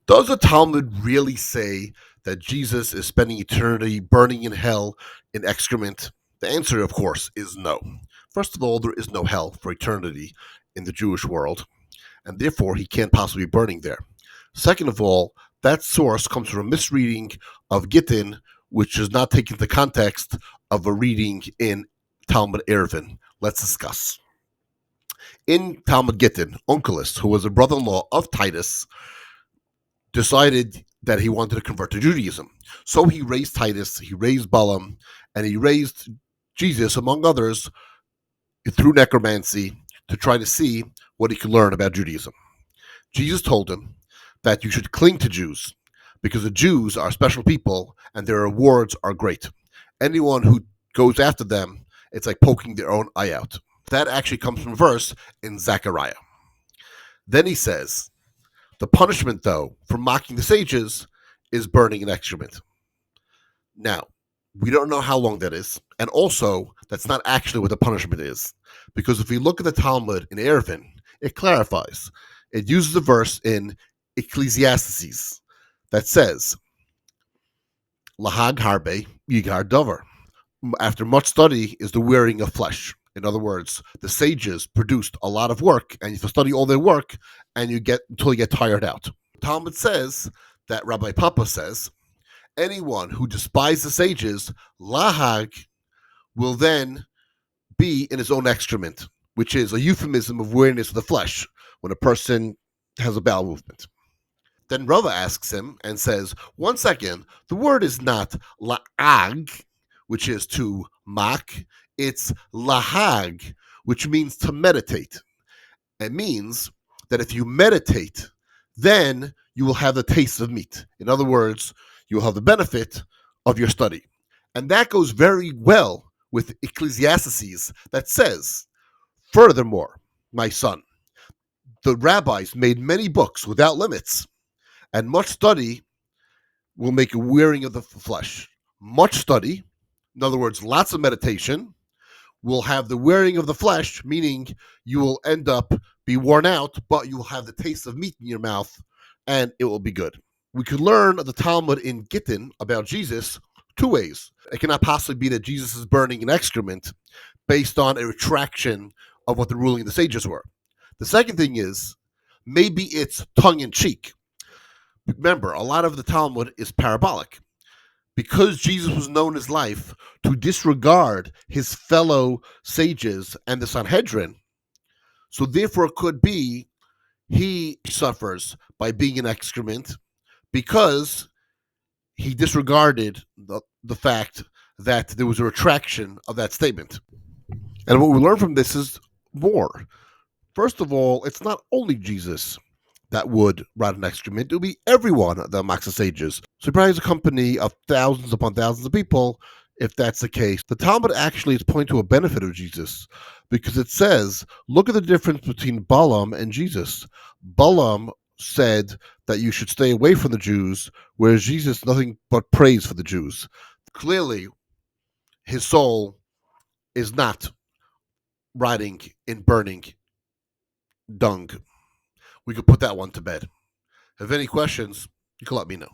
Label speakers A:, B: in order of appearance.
A: Does the Talmud really say that Jesus is spending eternity burning in hell in excrement? The answer, of course, is no. First of all, there is no hell for eternity in the Jewish world, and therefore he can't possibly be burning there. Second of all, that source comes from a misreading of Gittin, which is not taken the context of a reading in Talmud Eruvin. Let's discuss. In Talmud Gittin, Onkelos, who was a brother-in-law of Titus, decided that he wanted to convert to Judaism. So he raised Titus, he raised Balaam, and he raised Jesus, among others, through necromancy to try to see what he could learn about Judaism. Jesus told him that you should cling to Jews because the Jews are special people and their rewards are great. Anyone who goes after them, it's like poking their own eye out. That actually comes from a verse in Zechariah. Then he says, the punishment, though, for mocking the sages is burning in excrement. Now, we don't know how long that is, and also, that's not actually what the punishment is, because if we look at the Talmud in Eruvin, it clarifies. It uses a verse in Ecclesiastes that says, Lahag harbe yigar dover. After much study is the wearing of flesh. In other words, the sages produced a lot of work, and you have to study all their work, and you get until you get tired out. Talmud says that Rabbi Papa says, anyone who despises the sages, lahag, will then be in his own excrement, which is a euphemism of weariness of the flesh, when a person has a bowel movement. Then Rava asks him and says, one second, the word is not la'ag, which is to mock, it's lahag, which means to meditate. It means that if you meditate, then you will have the taste of meat. In other words, you will have the benefit of your study. And that goes very well with Ecclesiastes that says, furthermore, my son, the rabbis made many books without limits, and much study will make a wearing of the flesh. Much study, in other words, lots of meditation, will have the wearing of the flesh, meaning you will end up be worn out, but you will have the taste of meat in your mouth, and it will be good. We could learn the Talmud in Gittin about Jesus two ways. It cannot possibly be that Jesus is burning an excrement based on a retraction of what the ruling of the sages were. The second thing is, maybe it's tongue-in-cheek. Remember, a lot of the Talmud is parabolic. Because Jesus was known his life to disregard his fellow sages and the Sanhedrin, so therefore it could be he suffers by being an excrement because he disregarded the fact that there was a retraction of that statement. And what we learn from this is more. First of all, it's not only Jesus that would rot an excrement. It would be everyone that mocks the sages. So he probably has a company of thousands upon thousands of people if that's the case. The Talmud actually is pointing to a benefit of Jesus because it says, look at the difference between Balaam and Jesus. Balaam said that you should stay away from the Jews, whereas Jesus nothing but praise for the Jews. Clearly, his soul is not rotting in burning dung. We could put that one to bed. If any questions, you can let me know.